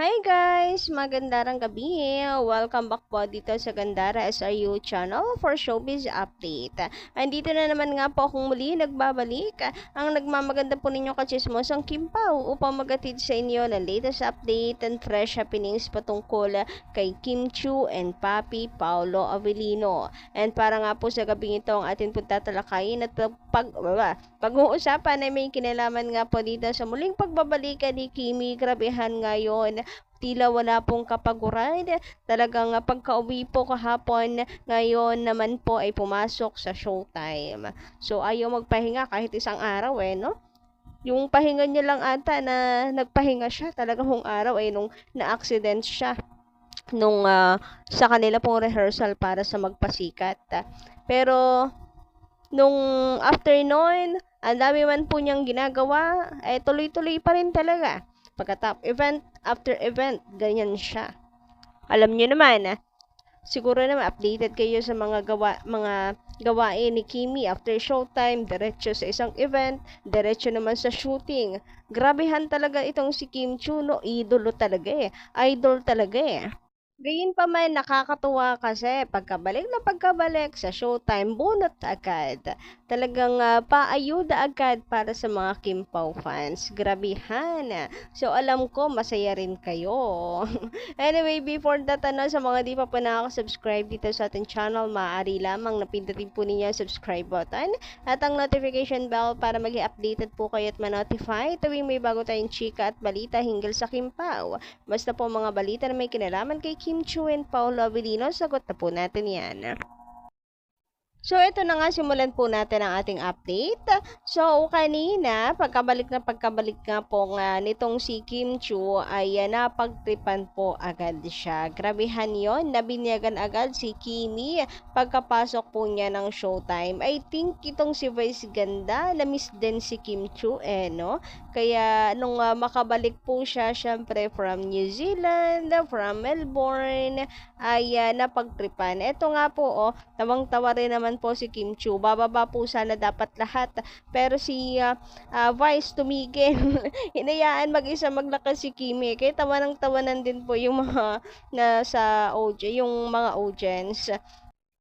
Hi guys! Magandang gabi! Welcome back po dito sa Gandara SRU channel for Showbiz Update. Andito na naman nga po akong muli nagbabalik ang nagmamaganda po ninyong kachismosang Kim Pao upang magatid sa inyo ng latest update and fresh happenings patungkol kay Kim Chiu and Papi Paolo Avellino. And para nga po sa gabing ito ang atin po tatalakayin at pag-uusapan ay may kinalaman nga po dito sa muling pagbabalikan ni Kimi. Grabehan ngayon, tila wala pong kapaguran. Talagang pagka-uwi po kahapon, ngayon naman po ay pumasok sa showtime. So ayaw magpahinga kahit isang araw no? Yung pahinga niya lang ata na nagpahinga siya talaga kung araw ay nung na-accident siya nung sa kanila pong rehearsal para sa magpasikat. Pero nung afternoon, ang dami man po niyang ginagawa, ay tuloy-tuloy pa rin talaga. Pagkatap event after event, ganyan siya. Alam niyo naman, siguro naman updated kayo sa mga gawain ni Kimi after showtime, diretso sa isang event, diretso naman sa shooting. Grabehan talaga itong si Kim Chiu, no? Idolo talaga Idol talaga. Gayunpaman, nakakatuwa kasi pagkabalik sa showtime, bunot agad. Talagang paayuda agad para sa mga Kim Pao fans. Grabihan. So, alam ko, masaya rin kayo. Anyway, before that, sa mga di pa po nakaka-subscribe dito sa ating channel, maaari lamang napindutin po ninyo ang subscribe button at ang notification bell para maging updated po kayo at ma-notify tuwing may bago tayong chika at balita hinggil sa Kim Pao. Basta po mga balita na may kinalaman kay Kim Chiu and Paolo Avellino, sagot na po natin yan. So, ito na nga, simulan po natin ang ating update. So, kanina, pagkabalik nga po nitong si Kim Chiu ay napagtripan po agad siya. Grabehan yon, nabinyagan agad si Kimi pagkapasok po niya ng showtime. I think itong si Vice Ganda, na-miss din si Kim Chiu no? Kaya, nung makabalik po siya, syempre, from New Zealand, from Melbourne, ay napagtripan. Ito nga po, tawang-tawa rin naman po si Kim Chiu. Bababa po sana dapat lahat. Pero si Vice tumigil. Hinayaan mag-isa maglakas si Kimi. Kaya tawanan din po yung mga nasa yung mga audience.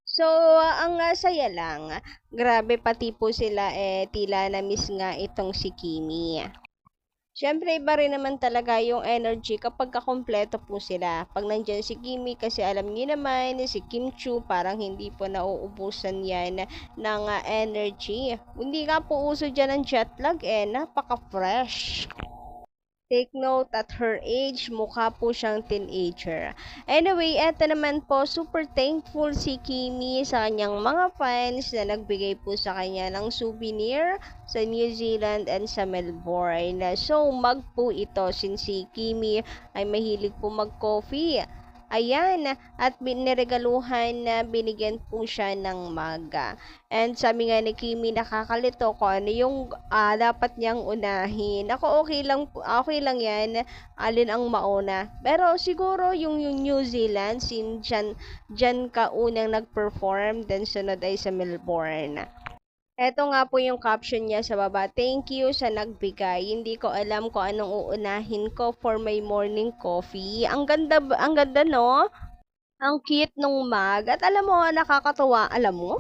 So, ang saya lang. Grabe, pati po sila tila na-miss nga itong si Kimi. Siyempre, iba rin naman talaga yung energy kapag kakompleto po sila. Pag nandiyan si Kimi, kasi alam niyo naman, si Kim Chiu, parang hindi po nauubusan yan ng energy. Hindi nga po uso dyan ng jet lag napaka-fresh. Take note, at her age, mukha po siyang teenager. Anyway, eto naman po, super thankful si Kimi sa kanyang mga fans na nagbigay po sa kanya ng souvenir sa New Zealand and sa Melbourne. So, mug po ito since si Kimi ay mahilig po mag-coffee. Ayan, at niregaluhan na binigyan po siya ng maga. And sabi nga ni Kimi, nakakalito ko ano yung dapat niyang unahin. Ako okay lang yan, alin ang mauna. Pero siguro yung New Zealand, dyan ka unang nag-perform, then sunod ay sa Melbourne. Eto nga po yung caption niya sa baba. Thank you sa nagbigay. Hindi ko alam kung anong uunahin ko for my morning coffee. Ang ganda no? Ang cute nung mug. At alam mo, nakakatuwa. Alam mo?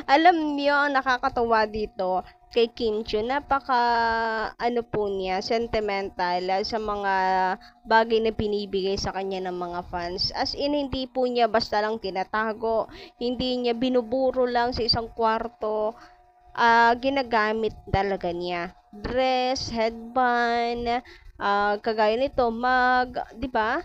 Alam niyo, ang nakakatuwa dito kay Kim Chiu. Napaka, po niya, sentimental sa mga bagay na pinibigay sa kanya ng mga fans. As in, hindi po niya basta lang tinatago. Hindi niya binuburo lang sa isang kwarto, ginagamit talaga niya. Dress, headband, kagaya nito, mug, 'di ba?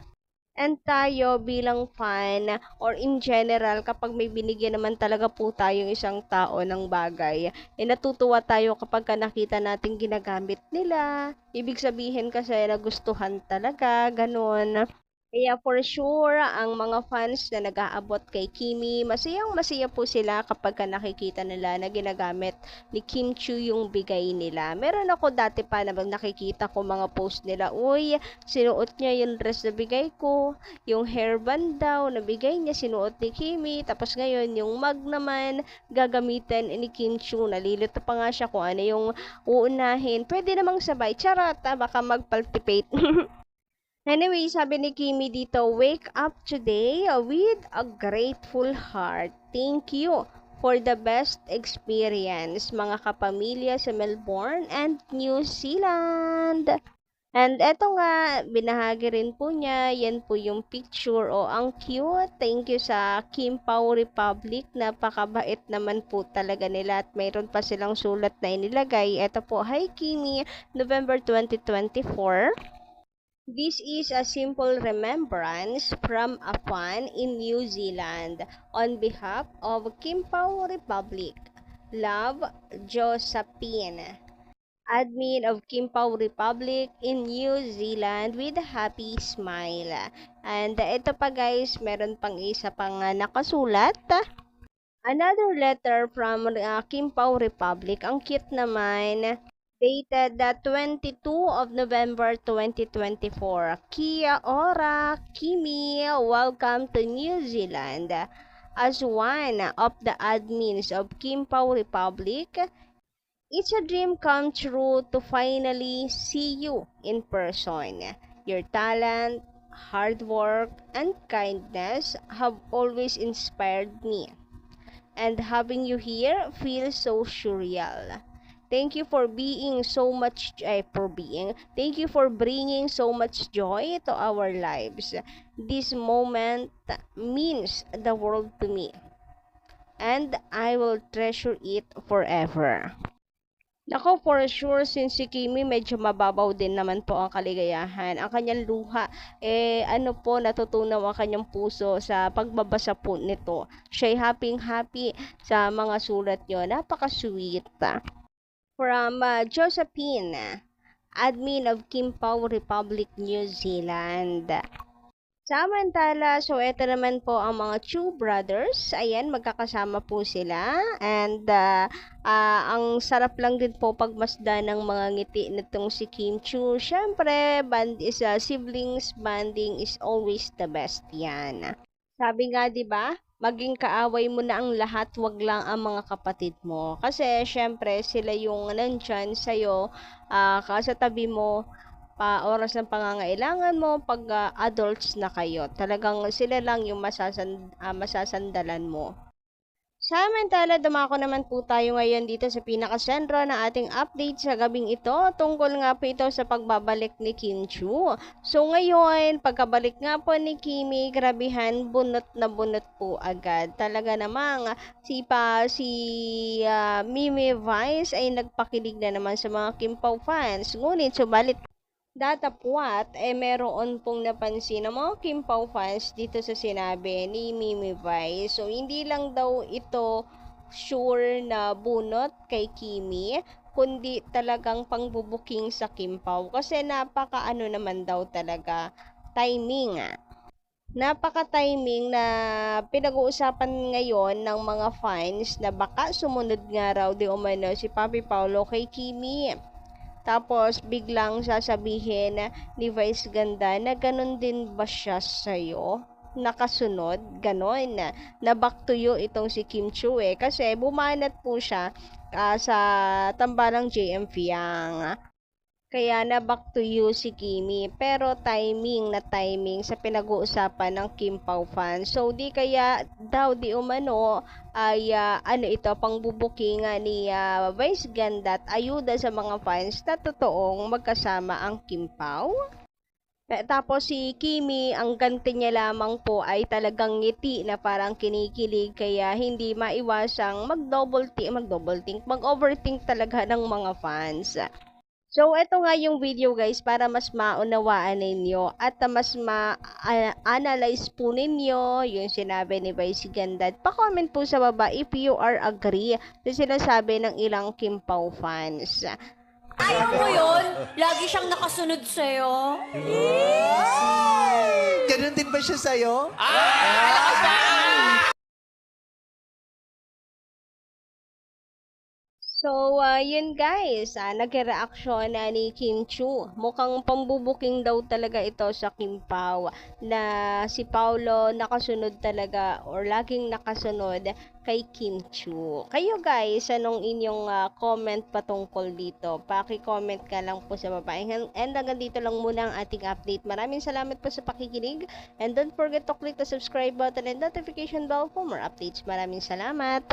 And tayo bilang fan or in general, kapag may binigyan naman talaga po tayong isang tao ng bagay, natutuwa tayo kapag nakita natin ginagamit nila. Ibig sabihin kasi nagustuhan talaga, ganun. Kaya for sure, ang mga fans na nag-aabot kay Kimi, masaya po sila kapag nakikita nila na ginagamit ni Kim Chiu yung bigay nila. Meron ako dati pa na nakikita ko mga post nila, uy, sinuot niya yung dress na bigay ko, yung hairband daw na bigay niya, sinuot ni Kimi, tapos ngayon yung mug naman, gagamitin ni Kim Chiu. Nalilito pa nga siya kung ano yung uunahin. Pwede namang sabay, charot, baka magpaltipate. Anyway, sabi ni Kimi dito, wake up today with a grateful heart. Thank you for the best experience, mga kapamilya sa Melbourne and New Zealand. And eto nga, binahagi rin po niya, yan po yung picture. O, ang cute. Thank you sa Kim Pao Republic. Napakabait naman po talaga nila at mayroon pa silang sulat na inilagay. Eto po, hi Kimi, November 2024. This is a simple remembrance from a fan in New Zealand on behalf of Kim Pao Republic. Love, Josephine, admin of Kim Pao Republic in New Zealand with a happy smile. And ito pa guys, meron pang isa pang nakasulat. Another letter from Kim Pao Republic. Ang cute naman. Dated 22 of November 2024. Kia ora, Kimi, welcome to New Zealand. As one of the admins of Kim Pao Republic, it's a dream come true to finally see you in person. Your talent, hard work, and kindness have always inspired me. And having you here feels so surreal. Thank you for being so much thank you for bringing so much joy to our lives. This moment means the world to me, and I will treasure it forever. Nako, for sure, since si Kimi medyo mababaw din naman po ang kaligayahan. Ang kanyang luha, natutunaw ang kanyang puso sa pagbabasa po nito. Siya'y happy sa mga sulat nyo. Napaka-sweet. From Josephine, admin of Kim Pao Republic, New Zealand. Samantala, so ito naman po ang mga Chu brothers. Ayan, magkakasama po sila. And ang sarap lang din po pagmasda ng mga ngiti nitong si Kim Chu. Siyempre, siblings bonding is always the best yan. Sabi nga, di ba? Maging kaaway mo na ang lahat, wag lang ang mga kapatid mo. Kasi, syempre, sila yung nandyan sa'yo, sa tabi mo, oras ng pangangailangan mo pag adults na kayo. Talagang sila lang yung masasandalan mo. Samantala, dumako naman po tayo ngayon dito sa pinakasentro ng ating update sa gabing ito. Tungkol nga po ito sa pagbabalik ni Kim Chu. So ngayon, pagkabalik nga po ni Kimi, grabihan, bunot na bunot po agad. Talaga namang si Mimi Vice ay nagpakilig na naman sa mga Kim Pao fans. Ngunit subalit datapwat, meron pong napansin ng mga Kim Pao fans dito sa sinabi ni Mimi Vice. So, hindi lang daw ito sure na bunot kay Kimi, kundi talagang pangbubuking sa Kim Pao. Kasi napaka-ano naman daw talaga, timing. Napaka-timing na pinag-uusapan ngayon ng mga fans na baka sumunod nga raw di umano si Papi Paolo kay Kimi. Tapos, biglang sasabihin ni Vice Ganda na ganun din ba siya sa'yo? Nakasunod? Ganon. Na back to you itong si Kim Chu Kasi bumanat po siya sa tambalang JM Fiang. Kaya na back to you si Kimi. Pero timing sa pinag-uusapan ng Kim Pao fan. So, di kaya daw di umano ay pangbubuking ni Vice Ganda at ayuda sa mga fans na totoong magkasama ang Kim Pao. Tapos si Kimi, ang ganti niya lamang po ay talagang ngiti na parang kinikilig kaya hindi maiwasang mag-overthink talaga ng mga fans. So, ito nga yung video guys para mas maunawaan ninyo at mas ma-analyze po ninyo yung sinabi ni Vice Ganda. Pa-comment po sa baba if you are agree sa sinasabi ng ilang Kim Pao fans. Ayaw mo yun? Lagi siyang nakasunod sa'yo. Ganun din ba siya sa'yo? So, So, yun guys, nagre-reaction na ni Kim Chu. Mukhang pambubuking daw talaga ito sa Kim Pao na si Paulo nakasunod talaga or laging nakasunod kay Kim Chu. Kayo guys, anong inyong comment patungkol dito? Paki-comment ka lang po sa baba. And hanggang dito lang muna ang ating update. Maraming salamat po sa pakikinig and don't forget to click the subscribe button and notification bell for more updates. Maraming salamat.